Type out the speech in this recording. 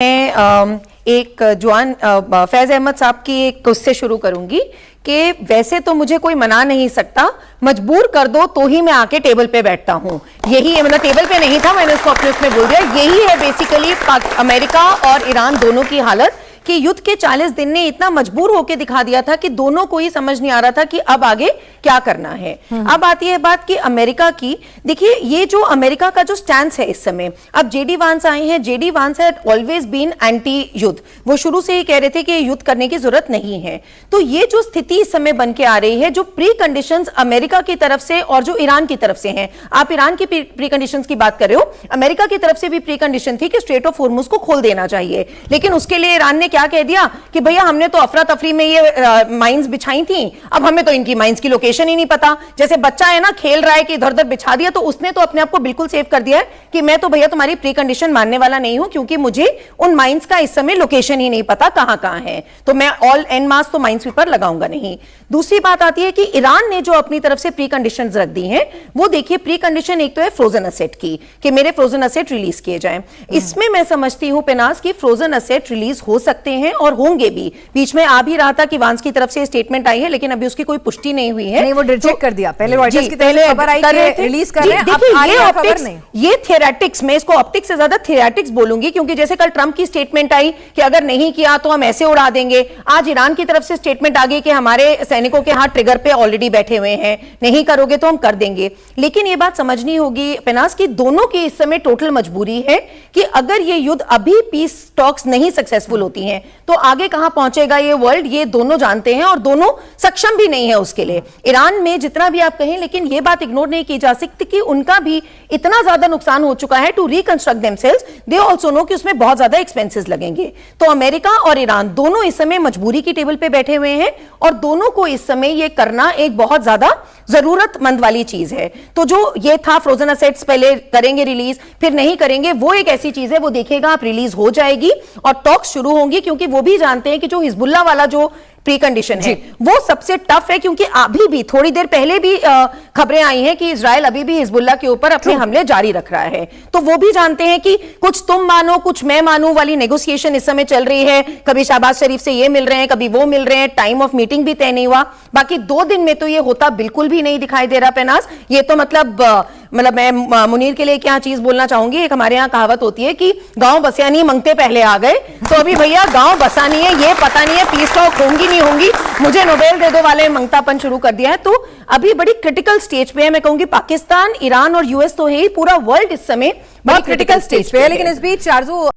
मैं एक जवान फैज अहमद साहब की एक उससे शुरू करूंगी कि वैसे तो मुझे कोई मना नहीं सकता, मजबूर कर दो तो ही मैं आके टेबल पे बैठता हूं। यही है, मतलब टेबल पे नहीं था, मैंने उसको अपने उसमें बोल दिया। यही है बेसिकली अमेरिका और ईरान दोनों की हालत कि युद्ध के 40 दिन ने इतना मजबूर होकर दिखा दिया था कि दोनों को ही समझ नहीं आ रहा था कि अब आगे क्या करना है। अब आती है बात कि अमेरिका की, देखिए ये जो अमेरिका का जो स्टैंस है इस समय, अब जेडी वांस आए हैं। जेडी वांस हैड ऑलवेज बीन एंटी युद्ध, वो शुरू से ही कह रहे थे कि युद्ध करने की जरूरत नहीं है। तो ये जो स्थिति इस समय बन के आ रही है, जो प्री कंडीशंस अमेरिका की तरफ से और जो ईरान की तरफ से हैं, आप ईरान की प्री कंडीशंस की बात कर रहे हो, अमेरिका की तरफ से भी प्री कंडीशन थी कि स्ट्रेट ऑफ हॉर्मुज को खोल देना चाहिए, लेकिन उसके लिए ईरान ने क्या कह दिया कि भैया हमने तो अफरा तफरी में ये माइंस बिछाई थी, अब हमें तो इनकी माइंस की लोकेशन ही नहीं पता। जैसे बच्चा है ना, खेल रहा है कि इधर उधर बिछा दिया, तो उसने तो अपने आप को बिल्कुल सेव कर दिया है कि मैं तो भैया तुम्हारी प्री कंडीशन मानने वाला नहीं हूं, क्योंकि मुझे उन माइंस का इस समय लोकेशन ही नहीं पता कहां कहां है, तो मैं ऑल एन मास तो माइंस स्वीपर लगाऊंगा नहीं। दूसरी बात आती है कि ईरान ने जो अपनी तरफ से प्री कंडीशन रख दी हैं, वो देखिए प्री कंडीशन एक तो है फ्रोजन असेट की, कि मेरे फ्रोजन असेट रिलीज किए जाएं। इसमें मैं समझती हूं पेनास की फ्रोजन असेट रिलीज हो सकते हैं और होंगे भी। बीच में आ भी रहा था कि वांस की तरफ से स्टेटमेंट आई है, लेकिन अभी उसकी कोई पुष्टि नहीं हुई है। नहीं, वो रिजेक्ट कर दिया। पहले रॉयटर्स की तरफ से खबर आई कि रिलीज कर रहे हैं, अब खबर नहीं। ये थियोरेटिक्स, मैं इसको ऑप्टिक्स से ज्यादा थियोरेटिक्स बोलूंगी, क्योंकि जैसे कल ट्रंप की स्टेटमेंट आई कि अगर नहीं किया तो हम ऐसे उड़ा देंगे, आज ईरान की तरफ से स्टेटमेंट आ गई कि हमारे सैनिकों के हाथ ट्रिगर पे ऑलरेडी बैठे हुए हैं, नहीं करोगे तो हम कर देंगे। लेकिन ये बात समझनी होगी पेनास की, दोनों की इस समय टोटल मजबूरी है कि अगर ये युद्ध अभी पीस टॉक्स नहीं सक्सेसफुल होती हैं तो आगे कहां पहुंचेगा ये वर्ल्ड, ये दोनों जानते हैं और दोनों सक्षम भी नहीं है उसके लिए। ईरान में जितना भी आप कहें, लेकिन ये बात इग्नोर नहीं की जा सकती कि उनका भी इतना ज्यादा नुकसान हो चुका है to reconstruct themselves, they also know कि उसमें बहुत ज्यादा एक्सपेंसेस लगेंगे। तो अमेरिका और ईरान दोनों इस समय मजबूरी की टेबल पे बैठे हुए हैं और दोनों को इस समय ये करना एक बहुत ज्यादा जरूरतमंद वाली चीज है। तो जो ये था फ्रोजन असेट्स पहले करेंगे रिलीज, फिर नहीं करेंगे, वो एक ऐसी चीज है, वो देखिएगा आप रिलीज हो जाएगी और टॉक्स शुरू होंगी, क्योंकि वो भी जानते हैं कि जो हिजबुल्लाह वाला जो प्री कंडीशन है वो सबसे टफ है, क्योंकि अभी भी थोड़ी देर पहले भी खबरें आई हैं कि इजराइल अभी भी हिजबुल्लाह के ऊपर अपने हमले जारी रख रहा है। तो वो भी जानते हैं कि कुछ तुम मानो कुछ मैं मानूं वाली नेगोशिएशन इस समय चल रही है, कभी शहबाज शरीफ से ये मिल रहे हैं, कभी वो मिल रहे हैं, टाइम ऑफ मीटिंग भी तय नहीं हुआ। बाकी 2 दिन में तो ये होता बिल्कुल भी नहीं दिखाई दे रहा पेनास। ये तो मतलब मैं मुनीर के लिए क्या चीज बोलना चाहूंगी, एक हमारे यहाँ कहावत होती है कि गांव बसिया नहीं मंगते पहले आ गए, तो अभी भैया गांव बसा नहीं है, ये पता नहीं है पीस टॉक होंगी नहीं होंगी, मुझे नोबेल दे दो वाले मंगतापन शुरू कर दिया है। तो अभी बड़ी क्रिटिकल स्टेज पे है। मैं कहूंगी पाकिस्तान, ईरान और यूएस तो है ही, पूरा वर्ल्ड इस समय बहुत क्रिटिकल स्टेज पे है। लेकिन इस बीच आरजू